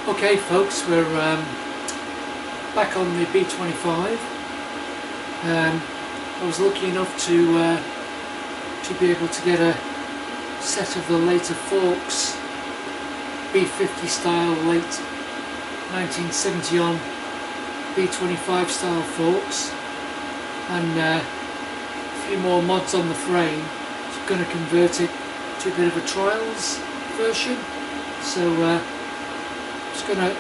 Okay folks, we're back on the B25. I was lucky enough to be able to get a set of the later forks, B50 style, late 1970 on B25 style forks, and a few more mods on the frame. So I'm going to convert it to a bit of a trials version. So just going to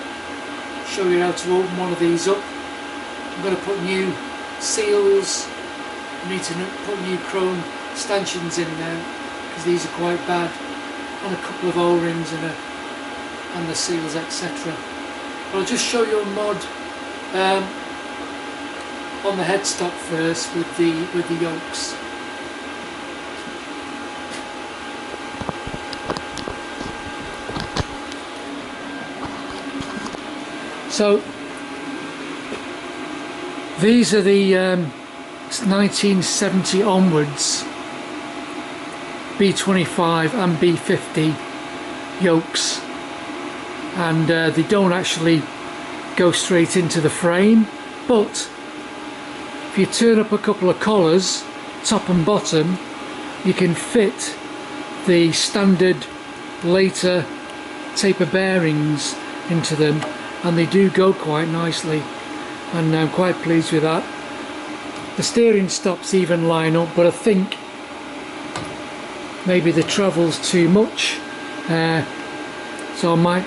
show you how to open one of these up. I'm going to put new seals. I need to put new chrome stanchions in now because these are quite bad, and a couple of O-rings and the seals, etc. But I'll just show you a mod on the headstock first with the yokes. So these are the 1970 onwards B25 and B50 yokes, and they don't actually go straight into the frame, but if you turn up a couple of collars, top and bottom, you can fit the standard later taper bearings into them, and they do go quite nicely, and I'm quite pleased with that. The steering stops even line up, but I think maybe the travel's too much, so I might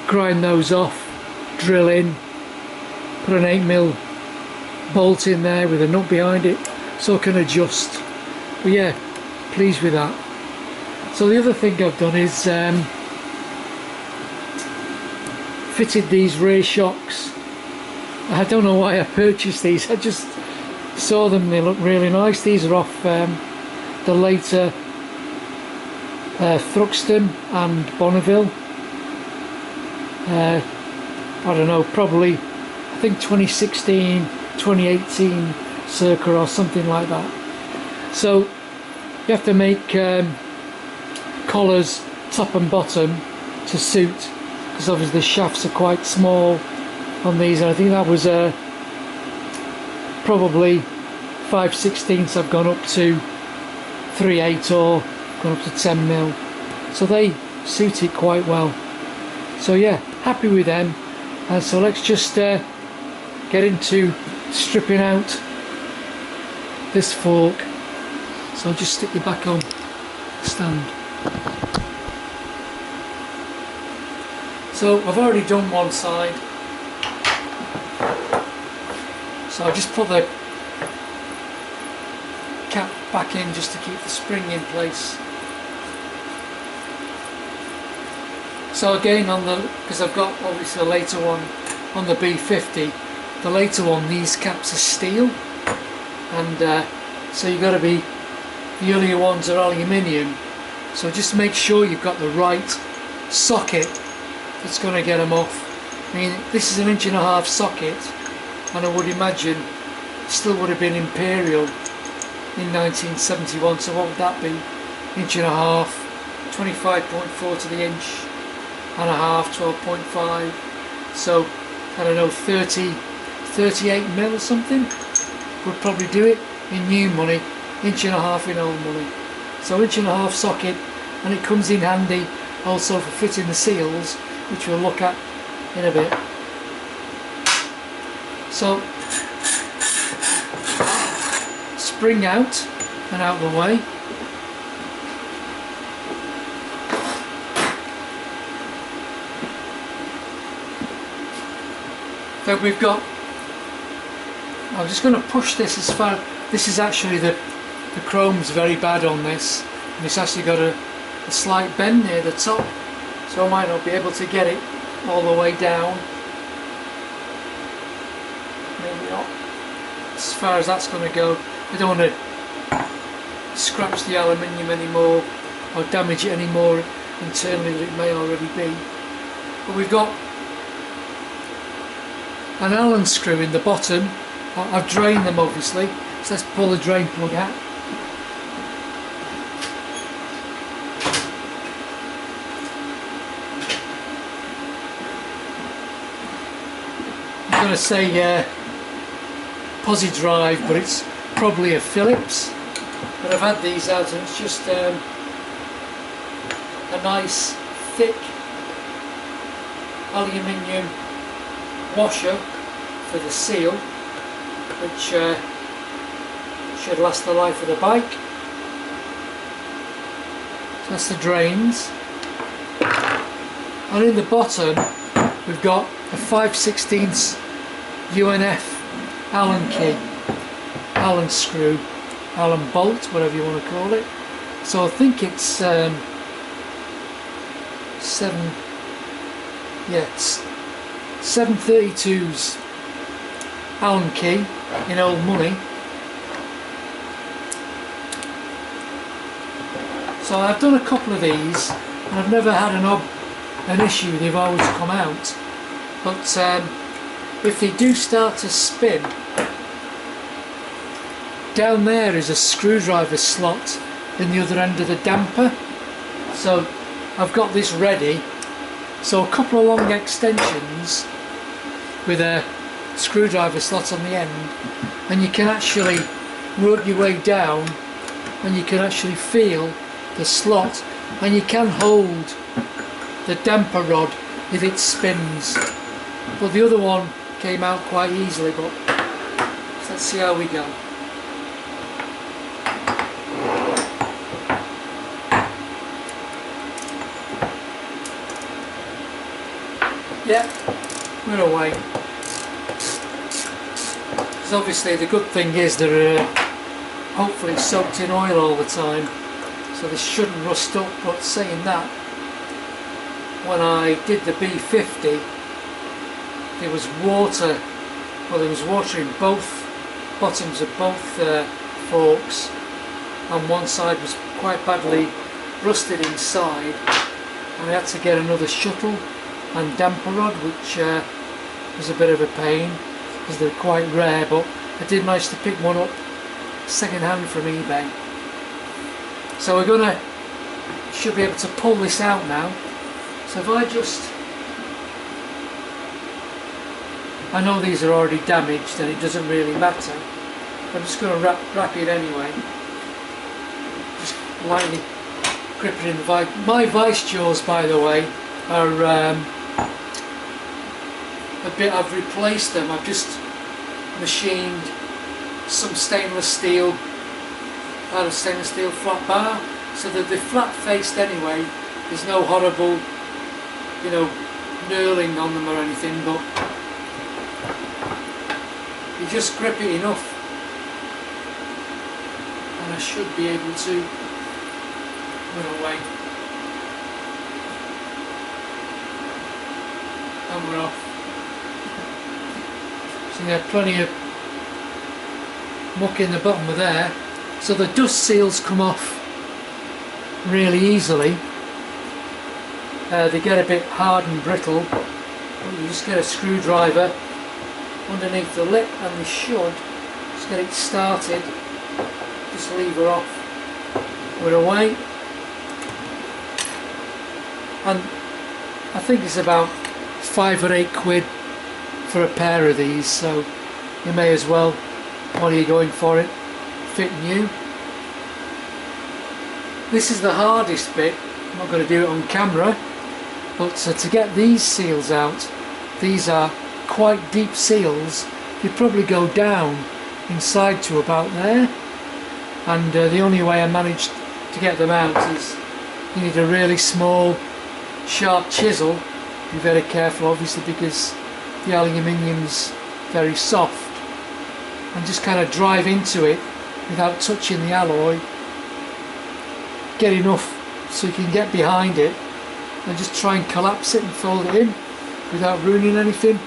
grind those off, drill in, put an 8mm bolt in there with a nut behind it so I can adjust. But yeah, pleased with that. So the other thing I've done is fitted these rear shocks. I don't know why I purchased these, I just saw them, they look really nice. These are off the later Thruxton and Bonneville. I don't know, probably I think 2016, 2018 circa or something like that. So you have to make collars top and bottom to suit, because obviously the shafts are quite small on these, and I think that was probably 5/16 I've gone up to 3/8 or gone up to 10mm, so they suit it quite well. So yeah, happy with them. So let's just get into stripping out this fork. So I'll just stick the back on stand. So I've already done one side, so I'll just put the cap back in just to keep the spring in place. So again, on the, because I've got obviously a later one on the B50, the later one, these caps are steel, and so you've got to be, the earlier ones are aluminium, so just make sure you've got the right socket that's going to get them off. I mean, this is an 1.5" socket, and I would imagine it still would have been imperial in 1971, so what would that be? 1.5", 25.4 to the inch and a half, 12.5, so I don't know, 38mm or something would probably do it in new money, 1.5" in old money. So 1.5" socket, and it comes in handy also for fitting the seals, which we'll look at in a bit. So spring out and out of the way. So we've got, I'm just going to push this as far, this is actually the chrome's very bad on this, and it's actually got a slight bend near the top, so I might not be able to get it all the way down. Maybe not. As far as that's going to go, I don't want to scratch the aluminium anymore or damage it anymore internally that it may already be. But we've got an Allen screw in the bottom. I've drained them obviously, so let's pull the drain plug out. going to say Posi drive, but it's probably a Phillips. But I've had these out and it's just a nice thick aluminium washer for the seal, which should last the life of the bike. So that's the drains. And in the bottom we've got a 5/16 UNF Allen key, Allen screw, Allen bolt, whatever you want to call it. So I think it's 732s Allen key in old money. So I've done a couple of these and I've never had an issue. They've always come out. But if they do start to spin, down there is a screwdriver slot in the other end of the damper. So I've got this ready. So a couple of long extensions with a screwdriver slot on the end, and you can actually work your way down and you can actually feel the slot, and you can hold the damper rod if it spins. But the other one came out quite easily, but let's see how we go. Yeah, we're away. Because obviously the good thing is they're hopefully soaked in oil all the time, so they shouldn't rust up. But saying that, when I did the B50, there was water, well, there was water in both bottoms of both forks, and one side was quite badly rusted inside, and I had to get another shuttle and damper rod, which was a bit of a pain because they're quite rare, but I did manage to pick one up second hand from eBay. So we're should be able to pull this out now. So if I know these are already damaged and it doesn't really matter, I'm just going to wrap it anyway, just lightly grip it in the vice. My vice jaws, by the way, are I've replaced them. I've just machined some stainless steel out of stainless steel flat bar, so that they're flat faced anyway. There's no horrible, you know, knurling on them or anything, but you just grip it enough and I should be able to run away. And we're off. So you have plenty of muck in the bottom of there, so the dust seals come off really easily. They get a bit hard and brittle, but you just get a screwdriver underneath the lip and they should just get it started. Just lever off. We're away. And I think it's about £5 or £8 for a pair of these, so you may as well, while you're going for it, fit new. This is the hardest bit. I'm not going to do it on camera, but to get these seals out, these are quite deep seals. You probably go down inside to about there, and the only way I managed to get them out is you need a really small sharp chisel. Be very careful obviously because the aluminium's very soft, and just kind of drive into it without touching the alloy. Get enough so you can get behind it and just try and collapse it and fold it in without ruining anything.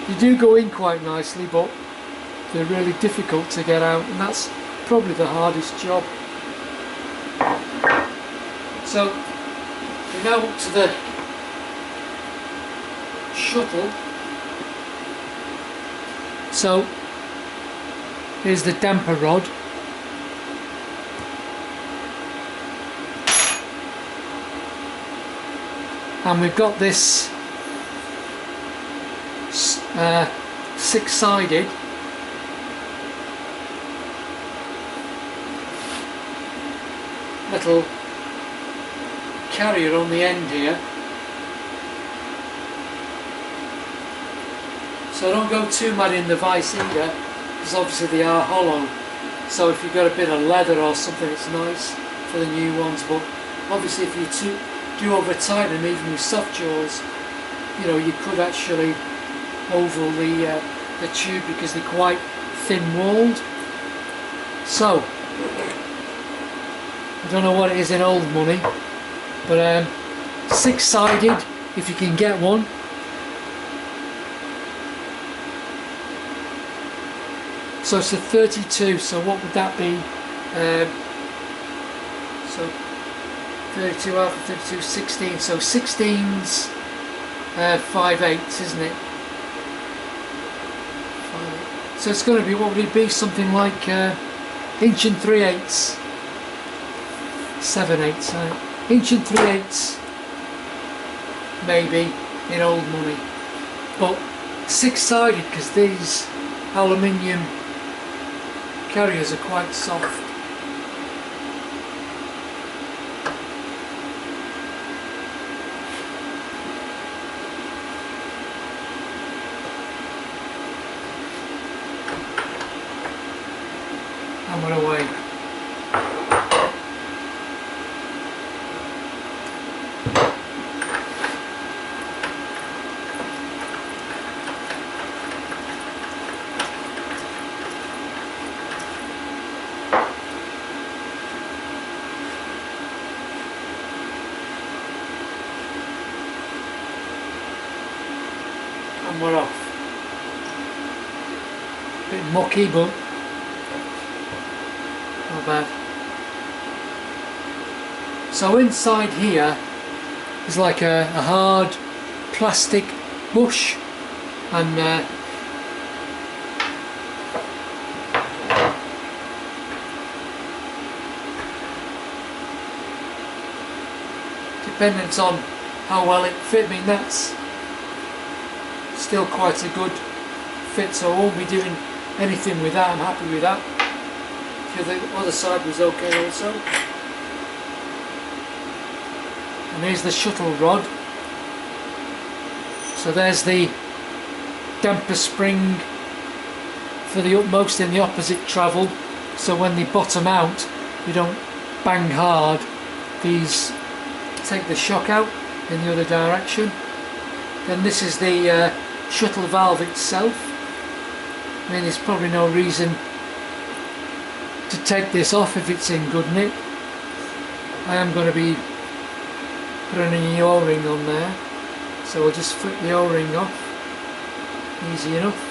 You do go in quite nicely, but they're really difficult to get out, and that's probably the hardest job. So we're now up to the shuttle. So here's the damper rod. And we've got this six-sided. Little carrier on the end here. So don't go too mad in the vice either, because obviously they are hollow. So if you've got a bit of leather or something, it's nice for the new ones. But obviously if you do over tighten them, even with soft jaws, you know, you could actually oval the tube because they're quite thin-walled. So I don't know what it is in old money, but six-sided if you can get one. So it's a 32, so what would that be? So 32 after 32, 16, so 16's 5/8, isn't it? 5/8. So it's going to be, what would it be? Something like inch and 3/8, 7/8, inch and 3/8 maybe in old money, but six-sided because these aluminium carriers are quite soft. And we're away. And we're off. Bit mucky, but not bad. So inside here is like a hard plastic bush, and dependent on how well it fit. I mean, that's still quite a good fit, so I won't be doing anything with that. I'm happy with that. The other side was okay also. And here's the shuttle rod. So there's the damper spring for the utmost in the opposite travel, so when they bottom out you don't bang hard. These take the shock out in the other direction. Then this is the shuttle valve itself. I mean, there's probably no reason to take this off if it's in good nick. I am going to be putting a O-ring on there, so we'll just flip the O-ring off. Easy enough.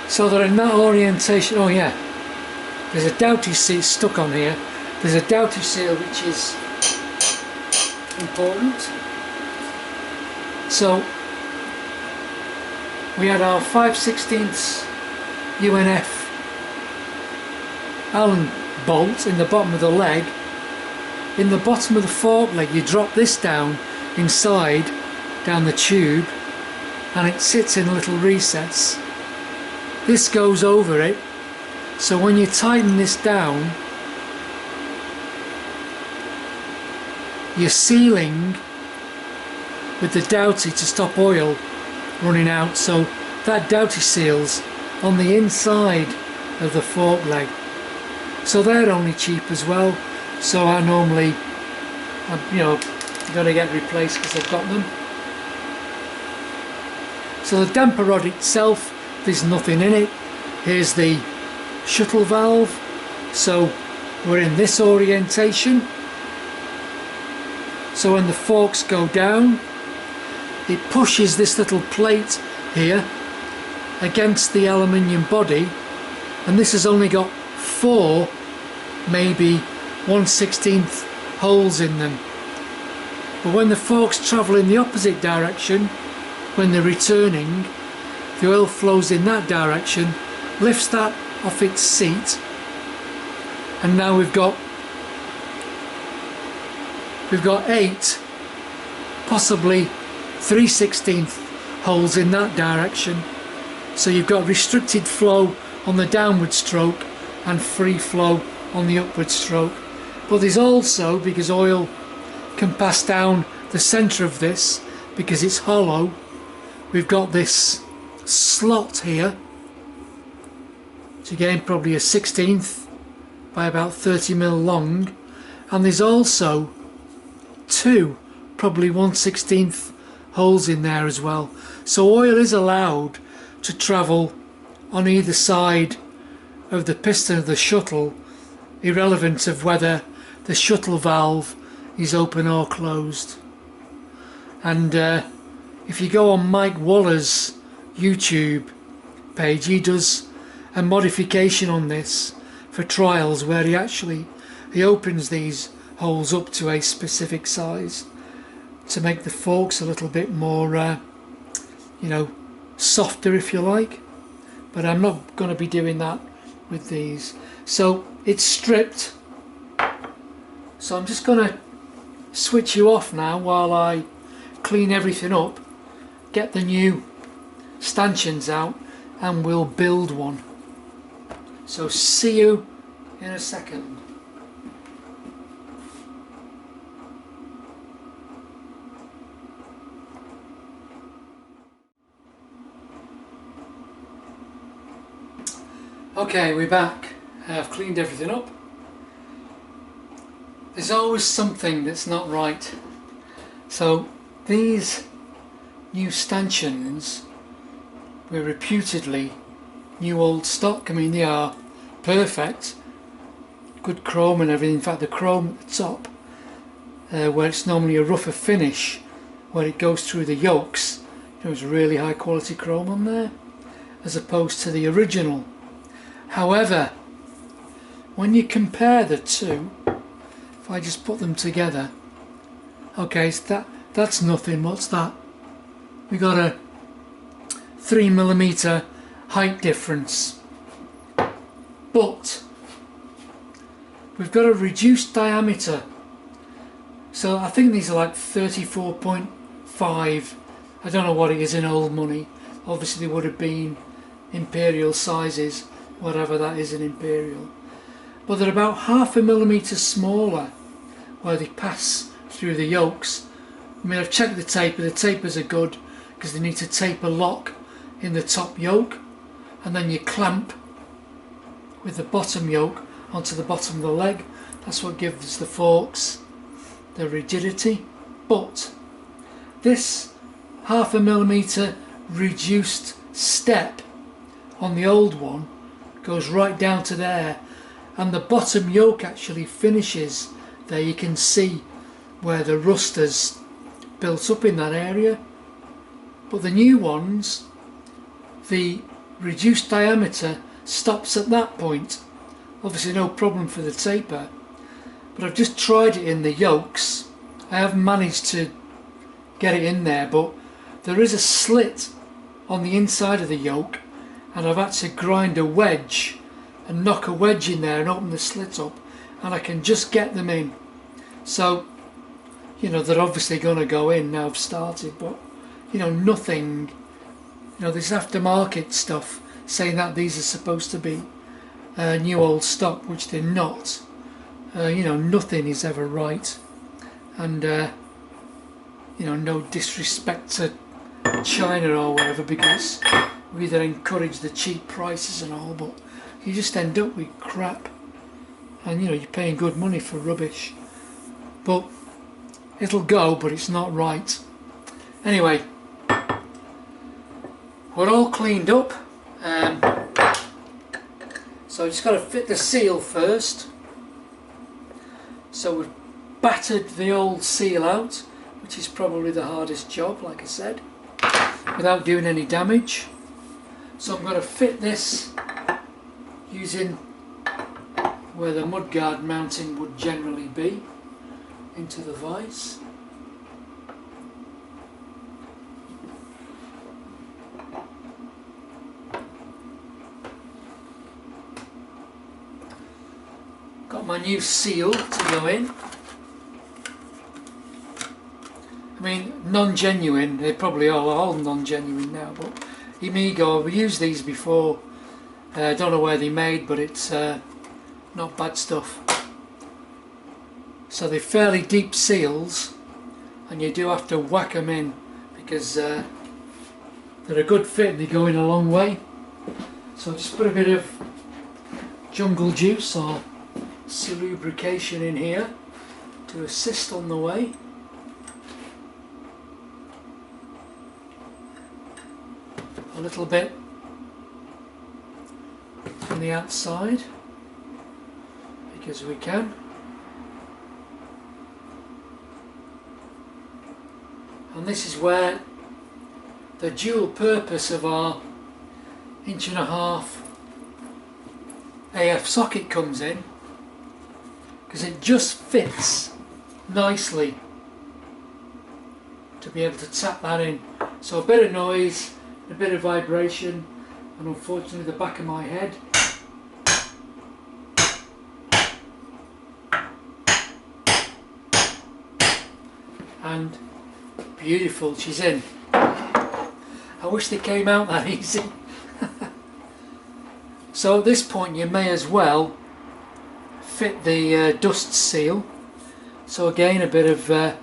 So they're in that orientation. Oh yeah, there's a Doughty seal stuck on here. There's a Doughty seal which is important. So we had our 5/16 UNF Allen bolt in the bottom of the leg. In the bottom of the fork leg you drop this down inside, down the tube, and it sits in a little recess. This goes over it, so when you tighten this down, you're sealing with the Doughty to stop oil running out, so that Doughty seal's on the inside of the fork leg. So they're only cheap as well, so I normally, you know, going to get replaced because I've got them. So the damper rod itself, there's nothing in it. Here's the shuttle valve, so we're in this orientation. So when the forks go down, it pushes this little plate here against the aluminium body, and this has only got 4, maybe 1/16 holes in them. But when the forks travel in the opposite direction, when they're returning, the oil flows in that direction, lifts that off its seat, and now we've got 8, possibly 3/16 holes in that direction. So you've got restricted flow on the downward stroke and free flow on the upward stroke. But there's also, because oil can pass down the centre of this because it's hollow, we've got this slot here, which again probably a 1/16 by about 30mm long, and there's also 2 probably 1/16 holes in there as well. So oil is allowed to travel on either side of the piston of the shuttle, irrelevant of whether the shuttle valve is open or closed. And if you go on Mike Waller's YouTube page, he does a modification on this for trials where he opens these holes up to a specific size to make the forks a little bit more you know, softer, if you like. But I'm not going to be doing that with these. So it's stripped, so I'm just going to switch you off now while I clean everything up, get the new stanchions out, and we'll build one. So see you in a second. Okay, we're back. I've cleaned everything up. There's always something that's not right. So these new stanchions were reputedly new old stock. I mean, they are perfect, good chrome and everything. In fact, the chrome at the top, where it's normally a rougher finish, where it goes through the yolks, there's really high quality chrome on there, as opposed to the original. However, when you compare the two, if I just put them together, okay, so that's nothing. What's that? We got a 3mm height difference, but we've got a reduced diameter. So I think these are like 34.5. I don't know what it is in old money. Obviously they would have been imperial sizes, whatever that is in imperial. But they're about 0.5 millimetre smaller where they pass through the yolks. I mean, I've checked the taper. The tapers are good because they need to taper lock in the top yoke, and then you clamp with the bottom yoke onto the bottom of the leg. That's what gives the forks the rigidity. But this 0.5 millimetre reduced step on the old one goes right down to there, and the bottom yoke actually finishes there. You can see where the rust has built up in that area. But the new ones, the reduced diameter stops at that point. Obviously no problem for the taper, but I've just tried it in the yokes. I haven't managed to get it in there, but there is a slit on the inside of the yoke, and I've had to grind a wedge and knock a wedge in there and open the slit up, and I can just get them in. So, you know, they're obviously going to go in now. I've started, but you know, nothing, you know, this aftermarket stuff saying that these are supposed to be new old stock, which they're not. You know, nothing is ever right, and you know, no disrespect to China or whatever, because we either encourage the cheap prices and all, but you just end up with crap, and you know, you're paying good money for rubbish. But it'll go, but it's not right. Anyway, we're all cleaned up, so I just got to fit the seal first. So we've battered the old seal out, which is probably the hardest job, like I said, without doing any damage. So I'm going to fit this using where the mudguard mounting would generally be into the vise. got my new seal to go in. I mean, non-genuine, they probably are all non-genuine now, but Amigo, I've used these before. I don't know where they're made, but it's not bad stuff. So they're fairly deep seals, and you do have to whack them in because they're a good fit and they go in a long way. So just put a bit of jungle juice or seal lubrication in here to assist on the way. A little bit from the outside because we can. And this is where the dual purpose of our 1.5" AF socket comes in, because it just fits nicely to be able to tap that in. So a bit of noise, a bit of vibration, and unfortunately the back of my head. And beautiful, she's in. I wish they came out that easy. So at this point you may as well fit the dust seal. So again, a bit of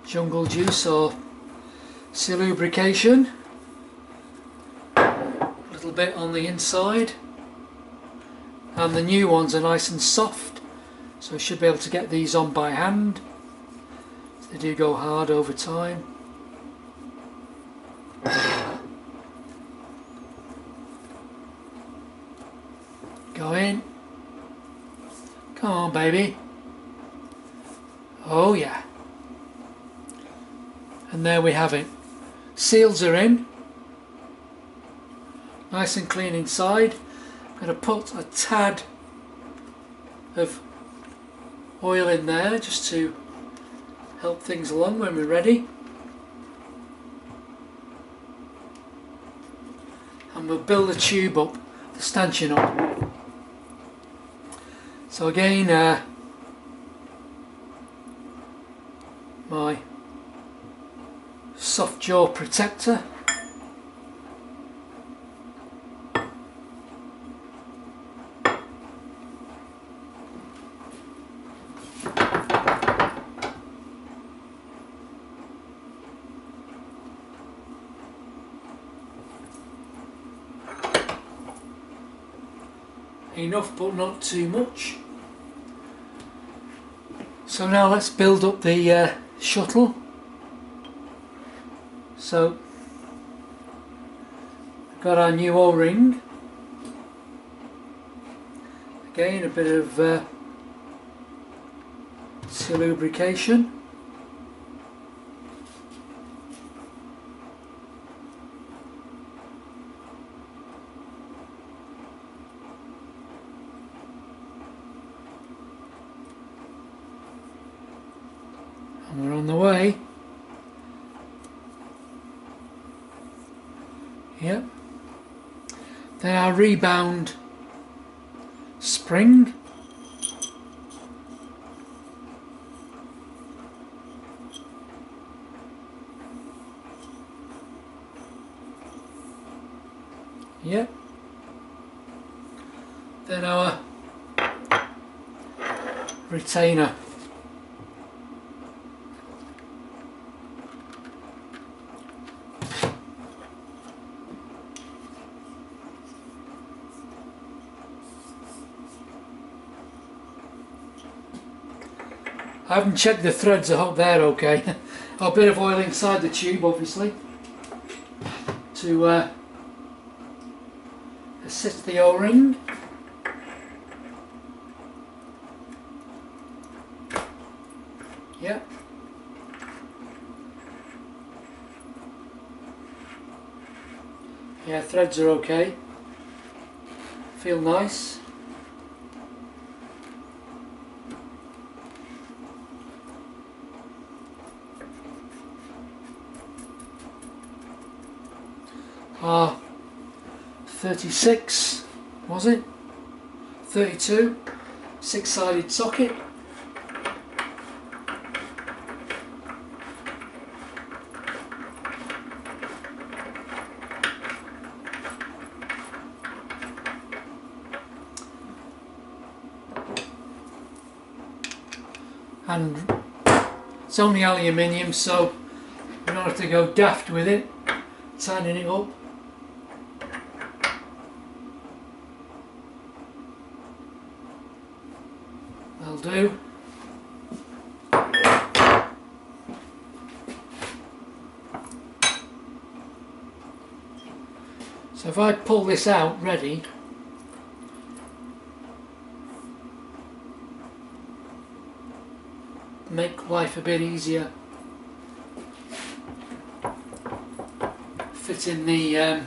jungle juice or seal lubrication, a little bit on the inside, and the new ones are nice and soft, so I should be able to get these on by hand. They do go hard over time. Go in. Come on, baby. Oh yeah. And there we have it. Seals are in. Nice and clean inside. I'm going to put a tad of oil in there just to help things along when we're ready. And we'll build a tube up, the stanchion up. So again, my soft jaw protector. Enough but not too much. So now let's build up the shuttle. So we've got our new O-ring. Again, a bit of seal lubrication. And we're on the way. Yep. Then our rebound spring. Yep. Then our retainer. I haven't checked the threads, I hope they're okay. A bit of oil inside the tube, obviously, to assist the O-ring. Yep. Yeah, threads are okay. Feel nice. Ah, 36 was it? 32. 6-sided socket. And it's only aluminium, so you don't have to go daft with it, tightening it up. That'll do. So if I pull this out ready, make life a bit easier. Fit in the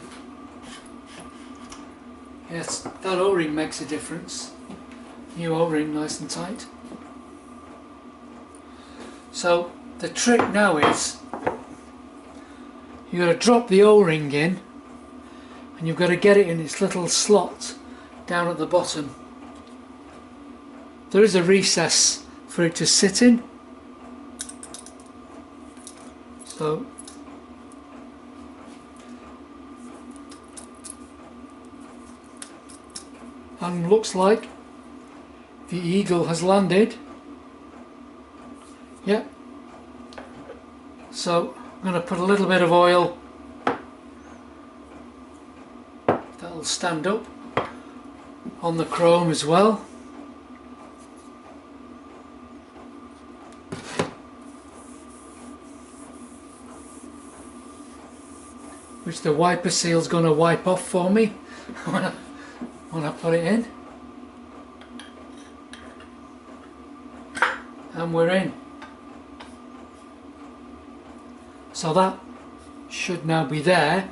yes, that O-ring makes a difference. New O-ring, nice and tight. So the trick now is you've got to drop the O-ring in, and you've got to get it in its little slot down at the bottom. There is a recess for it to sit in. So and looks like the eagle has landed. Yep. So I'm going to put a little bit of oil. That'll stand up on the chrome as well. Which the wiper seal's going to wipe off for me when I put it in. And we're in. So that should now be there.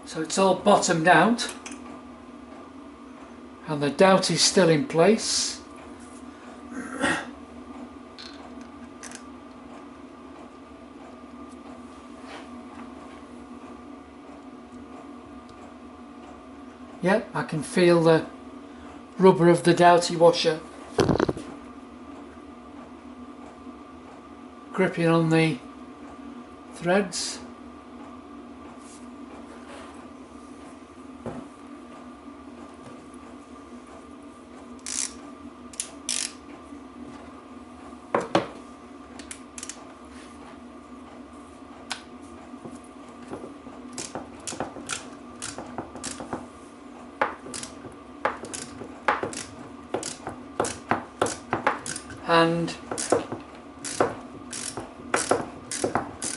So it's all bottomed out, and the dowit is still in place. Yep, I can feel the rubber of the dowit washer gripping on the threads. And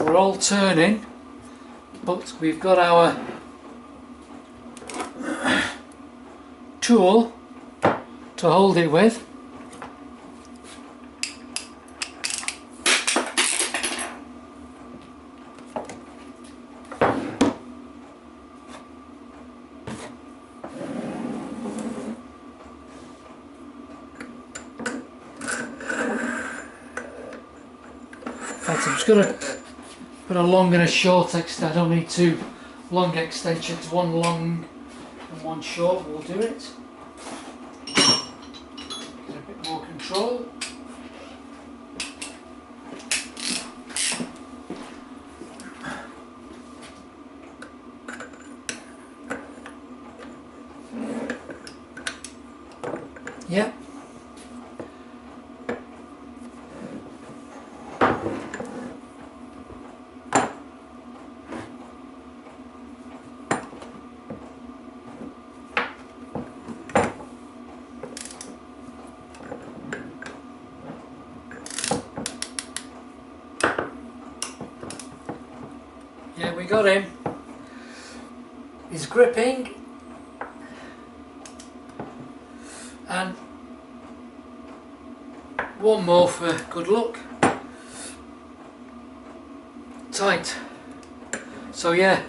we're all turning, but we've got our tool to hold it with. I'm just going to put a long and a short extension. I don't need two long extensions, one long and one short will do it. Get a bit more control. Yep. Yeah, we got him. He's gripping, and one more for good luck. Tight. So yeah,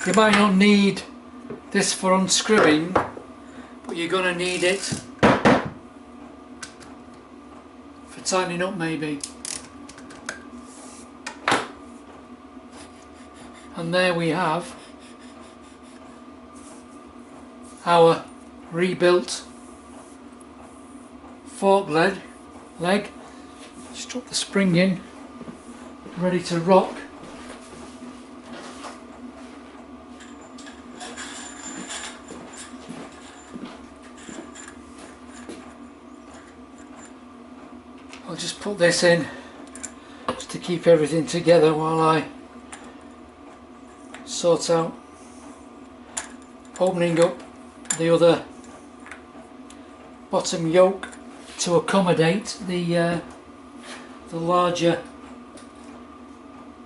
you might not need this for unscrewing, but you're going to need it for tightening up maybe. And there we have our rebuilt fork leg. Just drop the spring in, ready to rock. I'll just put this in just to keep everything together while I sort out opening up the other bottom yoke to accommodate the larger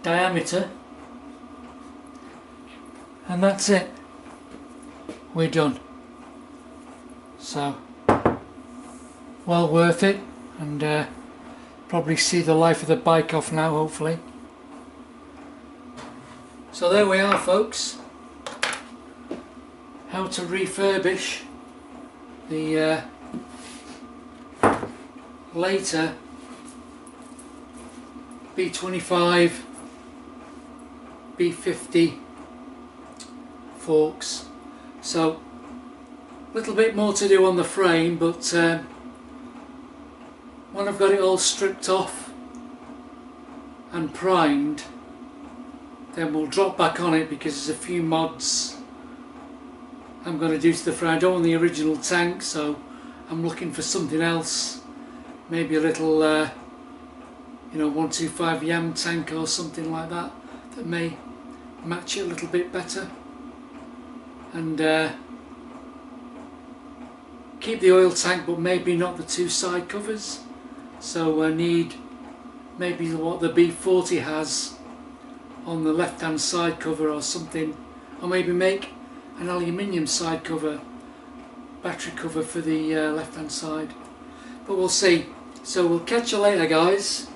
diameter, and that's it, we're done. So well worth it, and probably see the life of the bike off now, hopefully. So there we are, folks, how to refurbish the later B25 B50 forks. So a little bit more to do on the frame, but when I've got it all stripped off and primed, then we'll drop back on it, because there's a few mods I'm going to do to the frame. I don't want the original tank, so I'm looking for something else, maybe a little you know, 125 Yam tank or something like that, that may match it a little bit better, and keep the oil tank but maybe not the two side covers. So I need maybe what the B40 has on the left hand side cover or something, or maybe make an aluminium side cover, battery cover for the left hand side, but we'll see. So we'll catch you later, guys.